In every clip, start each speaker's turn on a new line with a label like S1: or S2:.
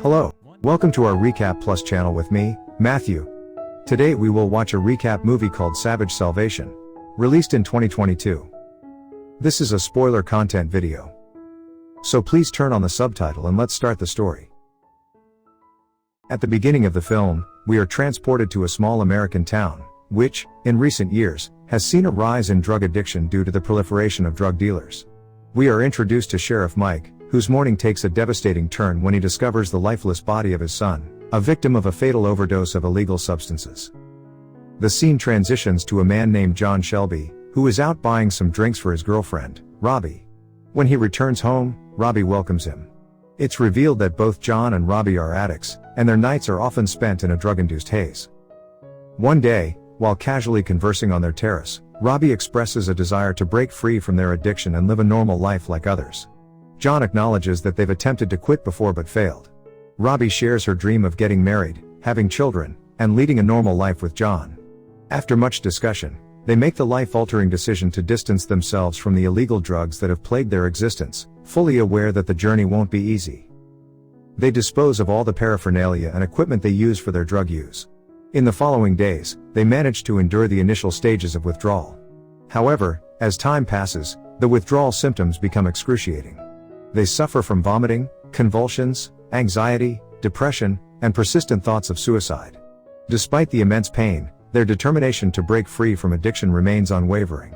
S1: Hello, welcome to our RecapPlus channel with me, Matthew. Today we will watch a recap movie called Savage Salvation, released in 2022. This is a spoiler content video, so please turn on the subtitle and let's start the story. At the beginning of the film, we are transported to a small American town, which, in recent years, has seen a rise in drug addiction due to the proliferation of drug dealers. We are introduced to Sheriff Mike, whose morning takes a devastating turn when he discovers the lifeless body of his son, a victim of a fatal overdose of illegal substances. The scene transitions to a man named John Shelby, who is out buying some drinks for his girlfriend, Robbie. When he returns home, Robbie welcomes him. It's revealed that both John and Robbie are addicts, and their nights are often spent in a drug-induced haze. One day, while casually conversing on their terrace, Robbie expresses a desire to break free from their addiction and live a normal life like others. John acknowledges that they've attempted to quit before but failed. Robbie shares her dream of getting married, having children, and leading a normal life with John. After much discussion, they make the life-altering decision to distance themselves from the illegal drugs that have plagued their existence, fully aware that the journey won't be easy. They dispose of all the paraphernalia and equipment they use for their drug use. In the following days, they manage to endure the initial stages of withdrawal. However, as time passes, the withdrawal symptoms become excruciating. They suffer from vomiting, convulsions, anxiety, depression, and persistent thoughts of suicide. Despite the immense pain, their determination to break free from addiction remains unwavering.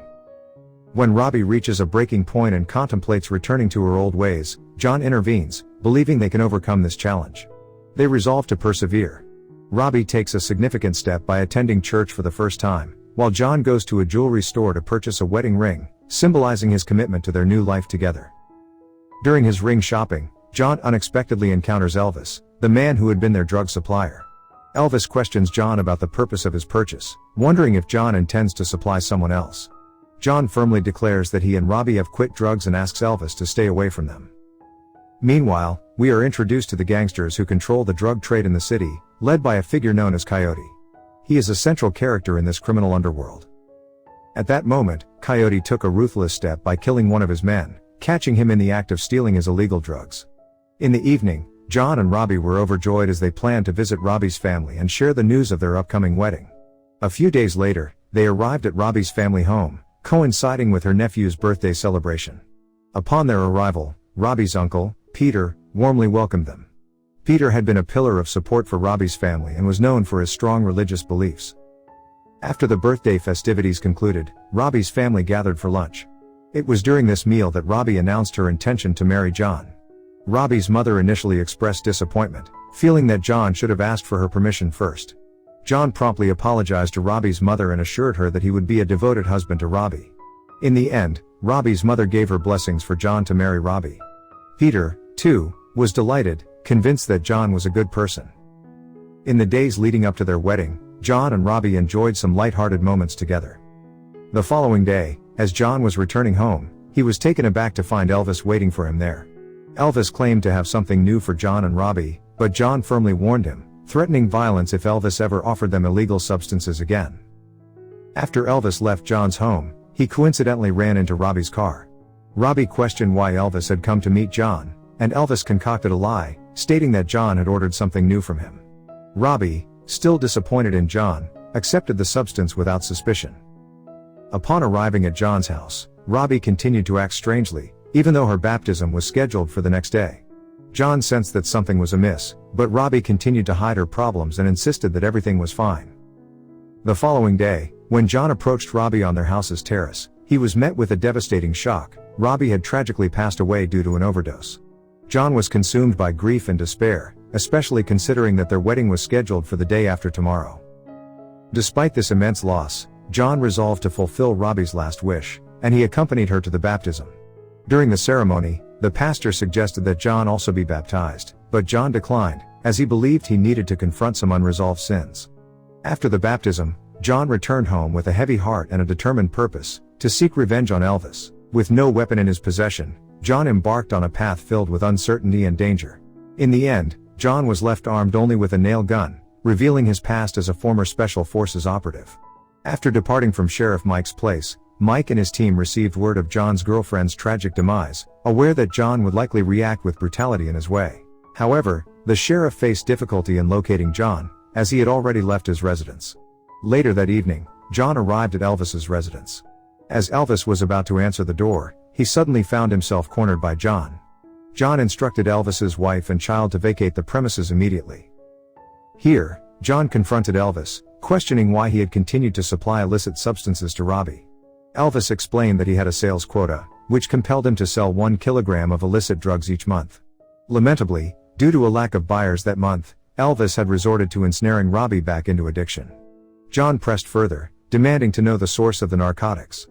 S1: When Robbie reaches a breaking point and contemplates returning to her old ways, John intervenes, believing they can overcome this challenge. They resolve to persevere. Robbie takes a significant step by attending church for the first time, while John goes to a jewelry store to purchase a wedding ring, symbolizing his commitment to their new life together. During his ring shopping, John unexpectedly encounters Elvis, the man who had been their drug supplier. Elvis questions John about the purpose of his purchase, wondering if John intends to supply someone else. John firmly declares that he and Robbie have quit drugs and asks Elvis to stay away from them. Meanwhile, we are introduced to the gangsters who control the drug trade in the city, led by a figure known as Coyote. He is a central character in this criminal underworld. At that moment, Coyote took a ruthless step by killing one of his men, catching him in the act of stealing his illegal drugs. In the evening, John and Robbie were overjoyed as they planned to visit Robbie's family and share the news of their upcoming wedding. A few days later, they arrived at Robbie's family home, coinciding with her nephew's birthday celebration. Upon their arrival, Robbie's uncle, Peter, warmly welcomed them. Peter had been a pillar of support for Robbie's family and was known for his strong religious beliefs. After the birthday festivities concluded, Robbie's family gathered for lunch. It was during this meal that Robbie announced her intention to marry John. Robbie's mother initially expressed disappointment, feeling that John should have asked for her permission first. John promptly apologized to Robbie's mother and assured her that he would be a devoted husband to Robbie. In the end, Robbie's mother gave her blessings for John to marry Robbie. Peter, too, was delighted, convinced that John was a good person. In the days leading up to their wedding, John and Robbie enjoyed some light-hearted moments together. The following day, as John was returning home, he was taken aback to find Elvis waiting for him there. Elvis claimed to have something new for John and Robbie, but John firmly warned him, threatening violence if Elvis ever offered them illegal substances again. After Elvis left John's home, he coincidentally ran into Robbie's car. Robbie questioned why Elvis had come to meet John, and Elvis concocted a lie, stating that John had ordered something new from him. Robbie, still disappointed in John, accepted the substance without suspicion. Upon arriving at John's house, Robbie continued to act strangely, even though her baptism was scheduled for the next day. John sensed that something was amiss, but Robbie continued to hide her problems and insisted that everything was fine. The following day, when John approached Robbie on their house's terrace, he was met with a devastating shock. Robbie had tragically passed away due to an overdose. John was consumed by grief and despair, especially considering that their wedding was scheduled for the day after tomorrow. Despite this immense loss, John resolved to fulfill Robbie's last wish, and he accompanied her to the baptism. During the ceremony, the pastor suggested that John also be baptized, but John declined, as he believed he needed to confront some unresolved sins. After the baptism, John returned home with a heavy heart and a determined purpose, to seek revenge on Elvis. With no weapon in his possession, John embarked on a path filled with uncertainty and danger. In the end, John was left armed only with a nail gun, revealing his past as a former Special Forces operative. After departing from Sheriff Mike's place, Mike and his team received word of John's girlfriend's tragic demise, aware that John would likely react with brutality in his way. However, the sheriff faced difficulty in locating John, as he had already left his residence. Later that evening, John arrived at Elvis's residence. As Elvis was about to answer the door, he suddenly found himself cornered by John. John instructed Elvis's wife and child to vacate the premises immediately. Here, John confronted Elvis, questioning why he had continued to supply illicit substances to Robbie. Elvis explained that he had a sales quota, which compelled him to sell 1 kilogram of illicit drugs each month. Lamentably, due to a lack of buyers that month, Elvis had resorted to ensnaring Robbie back into addiction. John pressed further, demanding to know the source of the narcotics.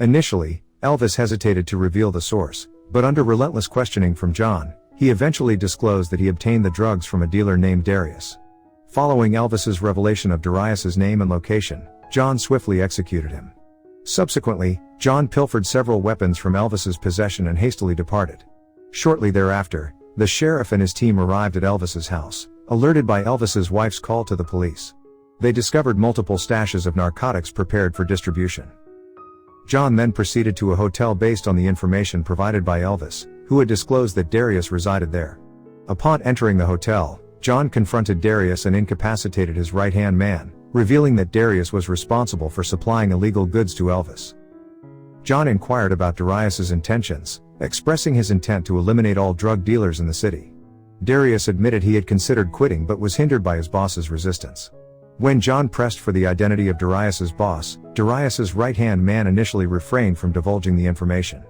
S1: Initially, Elvis hesitated to reveal the source, but under relentless questioning from John, he eventually disclosed that he obtained the drugs from a dealer named Darius. Following Elvis's revelation of Darius's name and location, John swiftly executed him. Subsequently, John pilfered several weapons from Elvis's possession and hastily departed. Shortly thereafter, the sheriff and his team arrived at Elvis's house, alerted by Elvis's wife's call to the police. They discovered multiple stashes of narcotics prepared for distribution. John then proceeded to a hotel based on the information provided by Elvis, who had disclosed that Darius resided there. Upon entering the hotel, John confronted Darius and incapacitated his right-hand man, revealing that Darius was responsible for supplying illegal goods to Elvis. John inquired about Darius's intentions, expressing his intent to eliminate all drug dealers in the city. Darius admitted he had considered quitting but was hindered by his boss's resistance. When John pressed for the identity of Darius's boss, Darius's right-hand man initially refrained from divulging the information.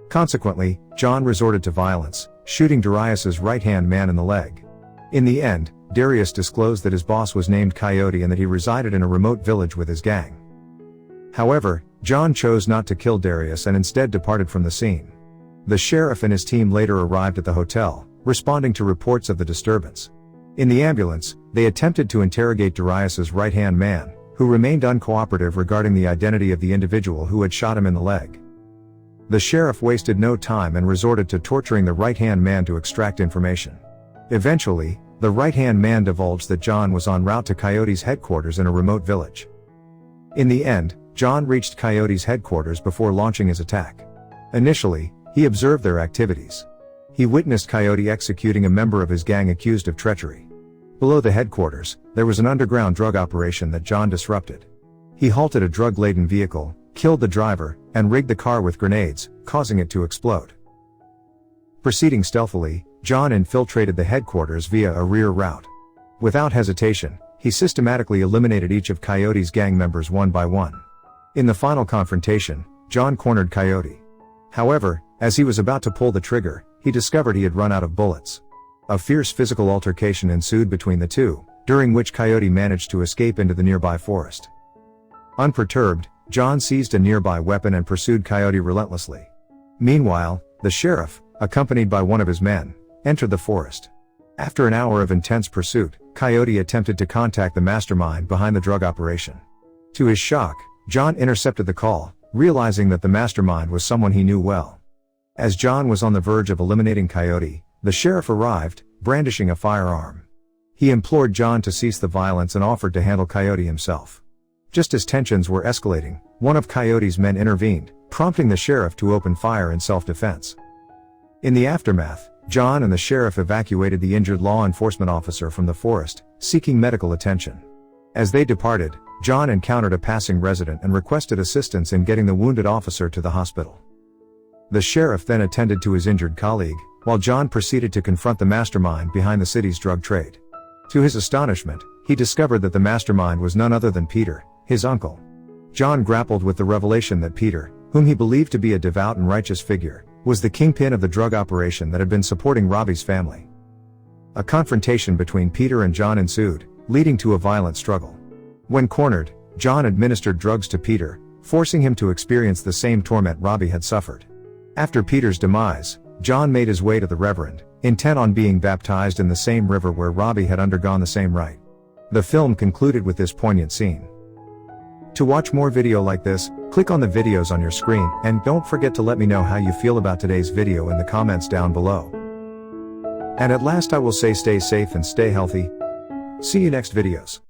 S1: Consequently, John resorted to violence, shooting Darius's right-hand man in the leg. In the end, Darius disclosed that his boss was named Coyote and that he resided in a remote village with his gang. However, John chose not to kill Darius and instead departed from the scene. The sheriff and his team later arrived at the hotel, responding to reports of the disturbance. In the ambulance, they attempted to interrogate Darius's right-hand man, who remained uncooperative regarding the identity of the individual who had shot him in the leg. The sheriff wasted no time and resorted to torturing the right-hand man to extract information. Eventually, the right-hand man divulged that John was en route to Coyote's headquarters in a remote village. In the end, John reached Coyote's headquarters before launching his attack. Initially, he observed their activities. He witnessed Coyote executing a member of his gang accused of treachery. Below the headquarters, there was an underground drug operation that John disrupted. He halted a drug-laden vehicle, killed the driver, and rigged the car with grenades, causing it to explode. Proceeding stealthily, John infiltrated the headquarters via a rear route. Without hesitation, he systematically eliminated each of Coyote's gang members one by one. In the final confrontation, John cornered Coyote. However, as he was about to pull the trigger, he discovered he had run out of bullets. A fierce physical altercation ensued between the two, during which Coyote managed to escape into the nearby forest. Unperturbed, John seized a nearby weapon and pursued Coyote relentlessly. Meanwhile, the sheriff, accompanied by one of his men, entered the forest. After an hour of intense pursuit, Coyote attempted to contact the mastermind behind the drug operation. To his shock, John intercepted the call, realizing that the mastermind was someone he knew well. As John was on the verge of eliminating Coyote, the sheriff arrived, brandishing a firearm. He implored John to cease the violence and offered to handle Coyote himself. Just as tensions were escalating, one of Coyote's men intervened, prompting the sheriff to open fire in self-defense. In the aftermath, John and the sheriff evacuated the injured law enforcement officer from the forest, seeking medical attention. As they departed, John encountered a passing resident and requested assistance in getting the wounded officer to the hospital. The sheriff then attended to his injured colleague, while John proceeded to confront the mastermind behind the city's drug trade. To his astonishment, he discovered that the mastermind was none other than Peter, his uncle. John grappled with the revelation that Peter, whom he believed to be a devout and righteous figure, was the kingpin of the drug operation that had been supporting Robbie's family. A confrontation between Peter and John ensued, leading to a violent struggle. When cornered, John administered drugs to Peter, forcing him to experience the same torment Robbie had suffered. After Peter's demise, John made his way to the Reverend, intent on being baptized in the same river where Robbie had undergone the same rite. The film concluded with this poignant scene. To watch more video like this, click on the videos on your screen, and don't forget to let me know how you feel about today's video in the comments down below. And at last I will say stay safe and stay healthy. See you next videos.